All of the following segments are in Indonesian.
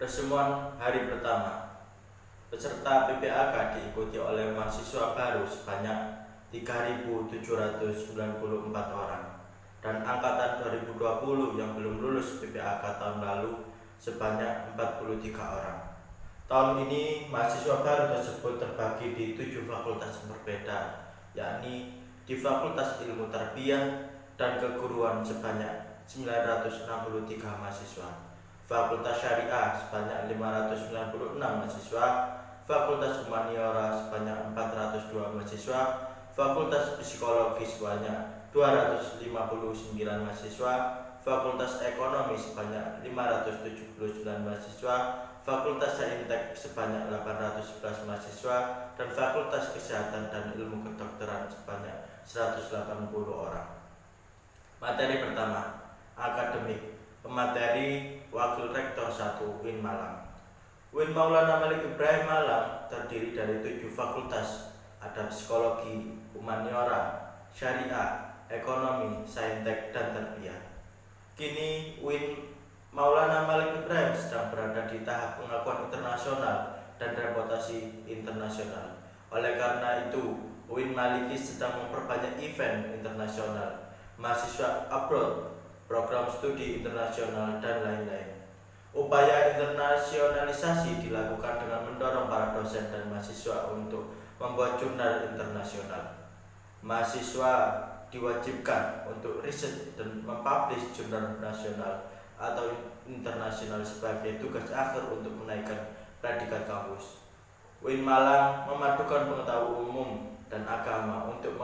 Pertemuan hari pertama. Peserta PPAK diikuti oleh mahasiswa baru sebanyak 3.794 orang dan angkatan 2020 yang belum lulus PPAK tahun lalu sebanyak 43 orang. Tahun ini mahasiswa baru tersebut terbagi di 7 fakultas yang berbeda, yakni di Fakultas Ilmu Tarbiyah dan Keguruan sebanyak 963 mahasiswa, Fakultas Syariah sebanyak 596 mahasiswa, Fakultas Humaniora sebanyak 402 mahasiswa, Fakultas Psikologi sebanyak 259 mahasiswa, Fakultas Ekonomi sebanyak 579 mahasiswa, Fakultas Saintek sebanyak 811 mahasiswa, dan Fakultas Kesehatan dan Ilmu Kedokteran sebanyak 180 orang. Materi pertama, akademik. Pemateri Wakil Rektor 1 UIN Malang. UIN Maulana Malik Ibrahim Malang terdiri dari 7 fakultas, ada psikologi, humaniora, syariah, ekonomi, saintek, dan tarbiyah. Kini UIN Maulana Malik Ibrahim sedang berada di tahap pengakuan internasional dan reputasi internasional. Oleh karena itu, UIN Maliki sedang memperbanyak event internasional, mahasiswa abroad, program studi internasional, dan lain-lain. Upaya internasionalisasi dilakukan dengan mendorong para dosen dan mahasiswa untuk membuat jurnal internasional. Mahasiswa diwajibkan untuk riset dan mempublish jurnal nasional atau internasional sebagai tugas akhir untuk menaikkan predikat kampus. UIN Malang memadukan pengetahuan umum dan agama untuk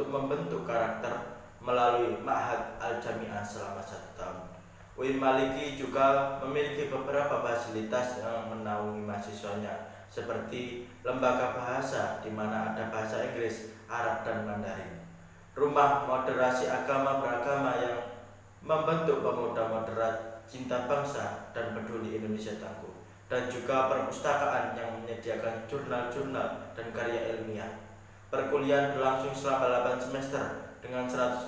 membentuk karakter melalui Ma'had Al-Jami'ah selama 1 tahun. UIN Maliki juga memiliki beberapa fasilitas yang menaungi mahasiswanya, seperti lembaga bahasa di mana ada bahasa Inggris, Arab, dan Mandarin, rumah moderasi agama beragama yang membentuk pemuda moderat, cinta bangsa, dan peduli Indonesia tangguh, dan juga perpustakaan yang menyediakan jurnal-jurnal dan karya ilmiah. Perkuliahan berlangsung selama 8 semester dengan 160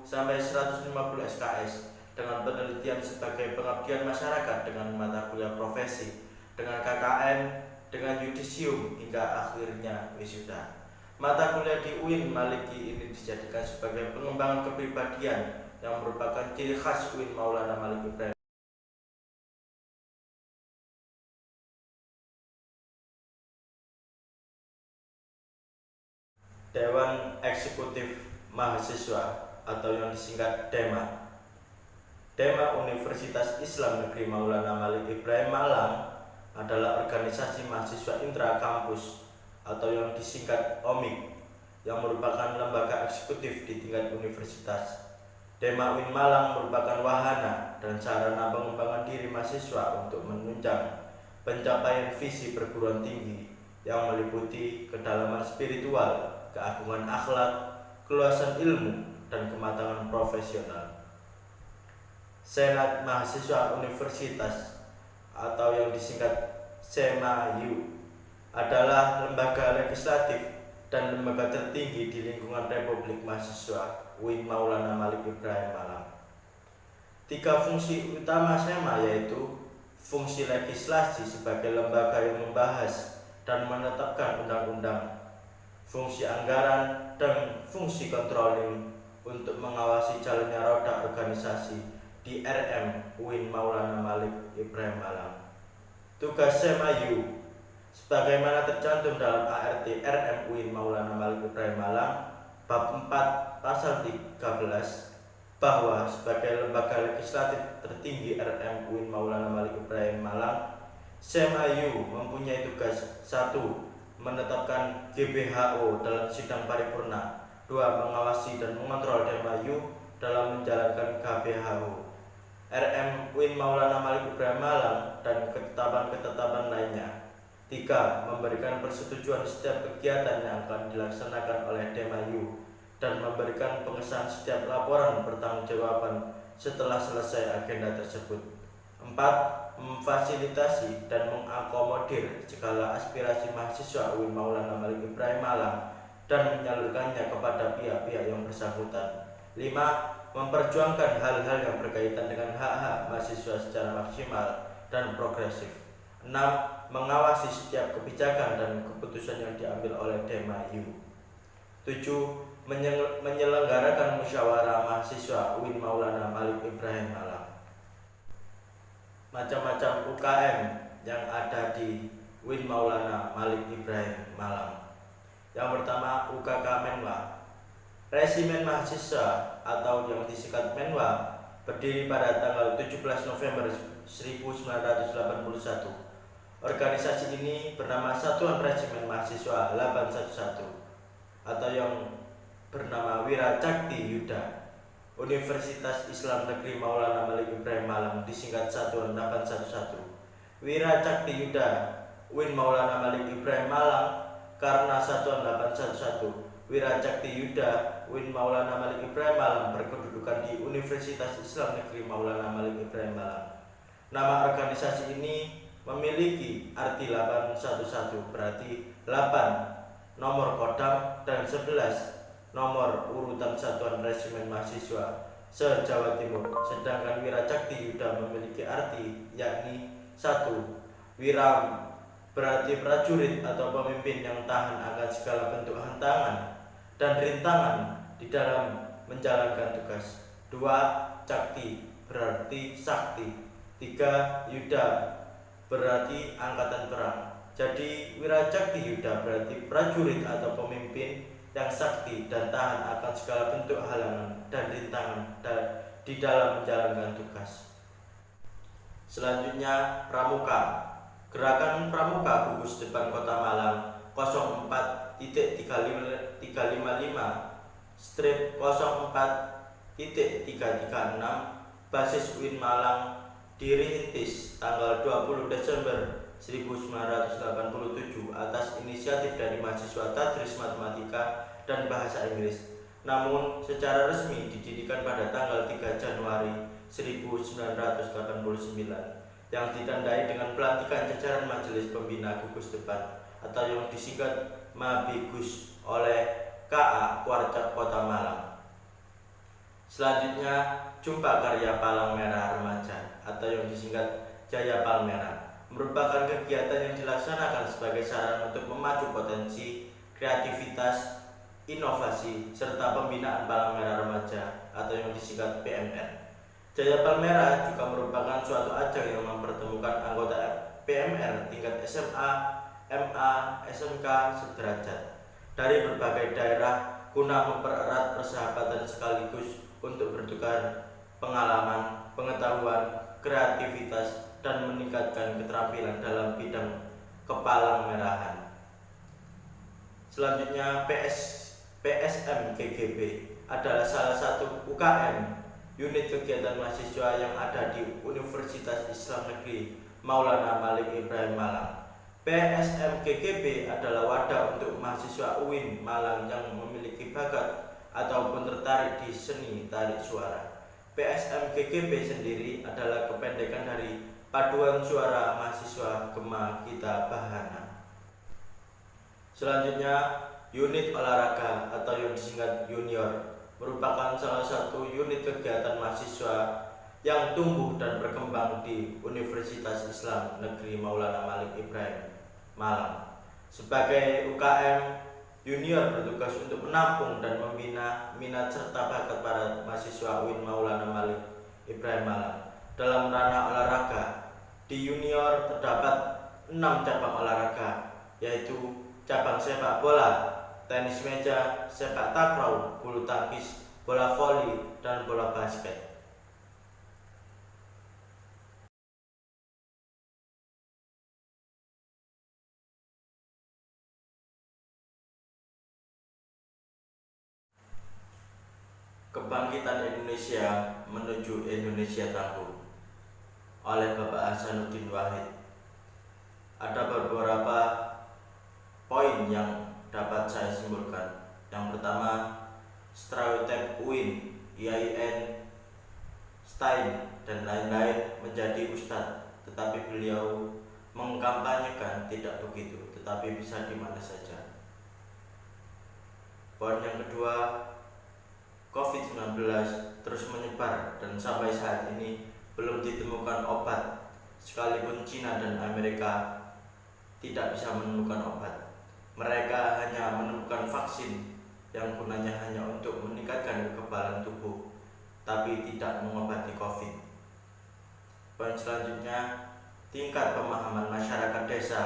sampai 150 SKS, dengan penelitian sebagai pengabdian masyarakat dengan mata kuliah profesi, dengan KKN, dengan yudisium, hingga akhirnya wisuda. Mata kuliah di UIN Maliki ini dijadikan sebagai pengembangan kepribadian yang merupakan ciri khas UIN Maulana Malik Ibrahim. Dewan Eksekutif Mahasiswa atau yang disingkat DEMA. DEMA Universitas Islam Negeri Maulana Malik Ibrahim Malang adalah organisasi mahasiswa intra kampus atau yang disingkat OMIK, yang merupakan lembaga eksekutif di tingkat universitas. DEMA UIN Malang merupakan wahana dan sarana pengembangan diri mahasiswa untuk menunjang pencapaian visi perguruan tinggi yang meliputi kedalaman spiritual, keagungan akhlak, keluasan ilmu, dan kematangan profesional. Senat Mahasiswa Universitas atau yang disingkat SEMAYU adalah lembaga legislatif dan lembaga tertinggi di lingkungan Republik Mahasiswa UIN Maulana Malik Ibrahim Malang. 3 fungsi utama SEMA yaitu fungsi legislasi sebagai lembaga yang membahas dan menetapkan undang-undang, fungsi anggaran, dan fungsi controlling untuk mengawasi jalannya roda organisasi di RM UIN Maulana Malik Ibrahim Malang. Tugas SEMAYU sebagaimana tercantum dalam ART RM UIN Maulana Malik Ibrahim Malang bab 4 pasal 13 bahwa sebagai lembaga legislatif tertinggi RM UIN Maulana Malik Ibrahim Malang, SEMAYU mempunyai tugas 1. Menetapkan GBHO dalam sidang paripurna, 2. Mengawasi dan mengontrol DEMAYU dalam menjalankan GBHO RM UIN Maulana Malik Ibrahim Malang dan ketetapan-ketetapan lainnya. 3. Memberikan persetujuan setiap kegiatan yang akan dilaksanakan oleh DEMAYU dan memberikan pengesahan setiap laporan pertanggungjawaban setelah selesai agenda tersebut. 4. Memfasilitasi dan mengakomodir segala aspirasi mahasiswa UIN Maulana Malik Ibrahim Malang dan menyalurkannya kepada pihak-pihak yang bersangkutan. 5. Memperjuangkan hal-hal yang berkaitan dengan hak-hak mahasiswa secara maksimal dan progresif. 6. Mengawasi setiap kebijakan dan keputusan yang diambil oleh DMAIU. 7. Menyelenggarakan musyawarah mahasiswa UIN Maulana Malik Ibrahim Malang. Macam-macam UKM yang ada di UIN Maulana Malik Ibrahim Malang. Yang pertama, UKK Menwa. Resimen Mahasiswa atau yang disingkat Menwa berdiri pada tanggal 17 November 1981. Organisasi ini bernama Satuan Resimen Mahasiswa 811 atau yang bernama Wiracakti Yuda. Universitas Islam Negeri Maulana Malik Ibrahim Malang disingkat Satuan 811. Wiracakti Yuda UIN Maulana Malik Ibrahim Malang karena Satuan 811. Wiracakti Yuda UIN Maulana Malik Ibrahim Malang berkedudukan di Universitas Islam Negeri Maulana Malik Ibrahim Malang. Nama organisasi ini memiliki arti 811, berarti 8 nomor kodam dan 11 nomor urutan Satuan Resimen Mahasiswa se-Jawa Timur. Sedangkan Wiracakti Yuda memiliki arti yakni 1. Wiram berarti prajurit atau pemimpin yang tahan akan segala bentuk hantangan dan rintangan di dalam menjalankan tugas. 2. Cakti berarti sakti. 3. Yuda berarti angkatan perang. Jadi Wiracakti Yuda berarti prajurit atau pemimpin yang sakti dan tahan akan segala bentuk halangan dan rintangan di dalam menjalankan tugas. Selanjutnya, Pramuka. Gerakan Pramuka Gugus Depan Kota Malang 04.355/04.336 basis UIN Malang dirintis tanggal 20 Desember 1987 atas inisiatif dari mahasiswa Tadris Matematika dan Bahasa Inggris. Namun secara resmi didirikan pada tanggal 3 Januari 1989 yang ditandai dengan pelantikan jajaran Majelis Pembina Gugus Depan atau yang disingkat Mabigus oleh KA Kuarcap Kota Malang. Selanjutnya, Jumpa Karya Palang Merah Remaja atau yang disingkat Jaya Palmera merupakan kegiatan yang dilaksanakan sebagai sarana untuk memacu potensi, kreativitas, inovasi, serta pembinaan Palang Merah Remaja atau yang disingkat PMR. Jaya Palmera juga merupakan suatu ajang yang mempertemukan anggota PMR tingkat SMA, MA, SMK sederajat dari berbagai daerah guna mempererat persahabatan sekaligus untuk bertukar pengalaman, pengetahuan, kreativitas, dan meningkatkan keterampilan dalam bidang kepalang merahan. Selanjutnya, PSM GGB adalah salah satu UKM unit kegiatan mahasiswa yang ada di Universitas Islam Negeri Maulana Malik Ibrahim Malang. PSM GGB adalah wadah untuk mahasiswa UIN Malang yang memiliki bakat ataupun tertarik di seni tarik suara. PSM GGB sendiri adalah kependekan dari Paduan Suara Mahasiswa Gema Kita Bahana. Selanjutnya, unit olahraga atau yang disingkat junior merupakan salah satu unit kegiatan mahasiswa yang tumbuh dan berkembang di Universitas Islam Negeri Maulana Malik Ibrahim Malang. Sebagai UKM, junior bertugas untuk menampung dan membina minat serta bakat para mahasiswa UIN Maulana Malik Ibrahim Malang. Dalam ranah olahraga, di junior terdapat 6 cabang olahraga, yaitu cabang sepak bola, tenis meja, sepak takraw, bulu tangkis, bola voli, dan bola basket. Kebangkitan Indonesia menuju Indonesia Tangguh oleh Bapak Hasanuddin Wahid. Ada beberapa poin yang dapat saya simpulkan. Yang pertama, selalu mengkampanyekan tidak begitu, tetapi bisa di mana saja. Poin yang kedua, COVID-19 terus menyebar dan sampai saat ini belum ditemukan obat, sekalipun Cina dan Amerika tidak bisa menemukan obat. Mereka hanya menemukan vaksin yang gunanya hanya untuk meningkatkan kekebalan tubuh, tapi tidak mengobati COVID. Poin selanjutnya, tingkat pemahaman masyarakat desa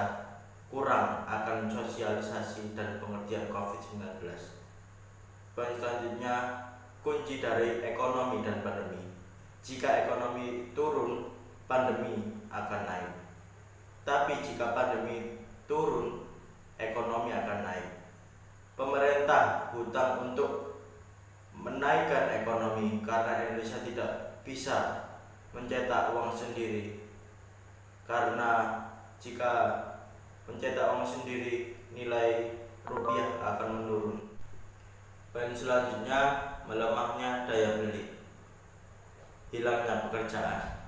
kurang akan sosialisasi dan pengertian COVID-19. Poin selanjutnya, kunci dari ekonomi dan pandemi. Jika ekonomi turun, pandemi akan naik. Tapi jika pandemi turun, ekonomi akan naik. Pemerintah hutang untuk menaikkan ekonomi karena Indonesia tidak bisa mencetak uang sendiri. Karena jika mencetak uang sendiri, nilai rupiah akan menurun. Poin selanjutnya, melemahnya daya beli, hilangnya pekerjaan.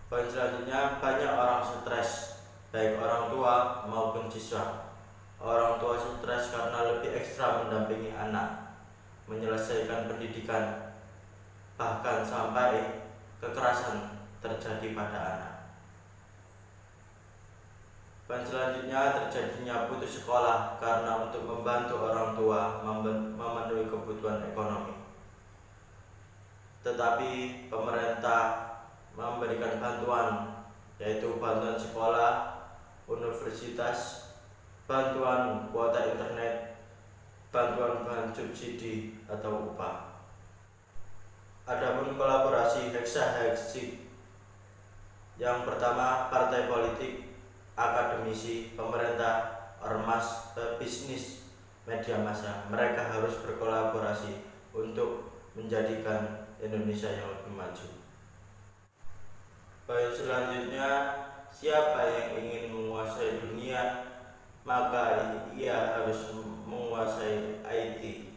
Poin selanjutnya, banyak orang stres, baik orang tua maupun siswa. Orang tua stres karena lebih ekstra mendampingi anak, menyelesaikan pendidikan, bahkan sampai kekerasan terjadi pada anak. Poin selanjutnya, terjadinya putus sekolah karena untuk membantu orang tua memenuhi kebutuhan ekonomi. Tetapi pemerintah memberikan bantuan, yaitu bantuan sekolah, universitas, bantuan kuota internet, bantuan bahan subsidi atau upah. Adapun kolaborasi heksa-heksik, yang pertama partai politik, akademisi, pemerintah, ormas, pebisnis, media massa, mereka harus berkolaborasi untuk menjadikan Indonesia yang lebih maju. Poin selanjutnya, siapa yang ingin menguasai dunia, maka ia harus menguasai IT.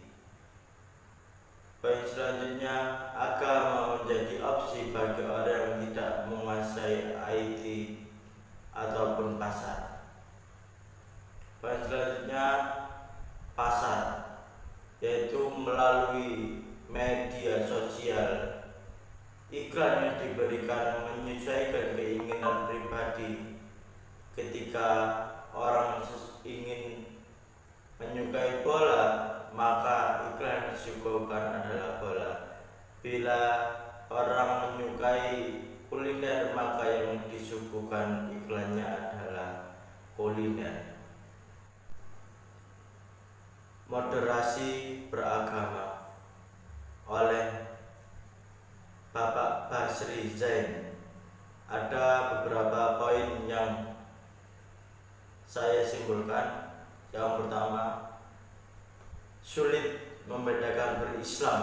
Poin selanjutnya, agama menjadi opsi bagi orang yang tidak menguasai IT ataupun pasar. Poin selanjutnya, pasar, yaitu melalui media sosial. Iklan yang diberikan menyesuaikan keinginan pribadi. Ketika orang ingin menyukai bola, maka iklan yang disuguhkan adalah bola. Bila orang menyukai kuliner, maka yang disuguhkan iklannya adalah kuliner. Moderasi beragama oleh Bapak Basri Zain. Ada beberapa poin yang saya simpulkan. Yang pertama, sulit membedakan berislam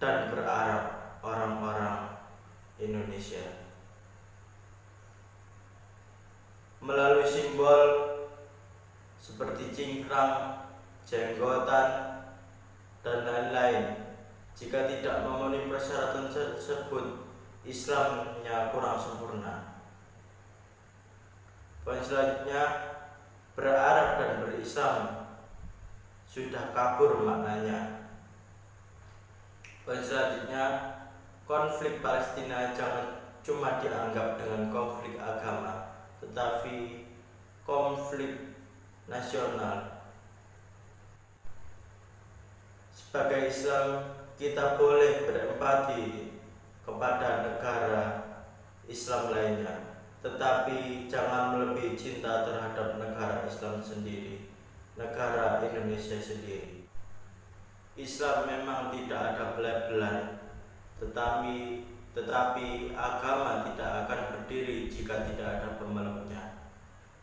dan berArab orang-orang Indonesia. Melalui simbol seperti cingkrang, jenggotan, dan lain-lain, jika tidak memenuhi persyaratan tersebut, Islamnya kurang sempurna. Poin selanjutnya, berArab dan berislam sudah kabur maknanya. Poin selanjutnya, konflik Palestina jangan cuma dianggap dengan konflik agama, tetapi konflik nasional. Sebagai Islam, kita boleh berempati kepada negara Islam lainnya, tetapi jangan melebihi cinta terhadap negara Islam sendiri, negara Indonesia sendiri. Islam memang tidak ada belah-belah, tetapi agama tidak akan berdiri jika tidak ada pemeluknya.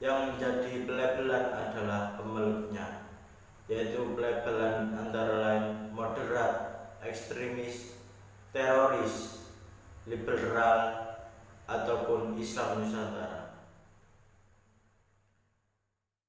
Yang menjadi belah-belah adalah pemeluknya, yaitu belah-belah antara lain moderat, ekstremis, teroris, liberal, ataupun Islam Nusantara.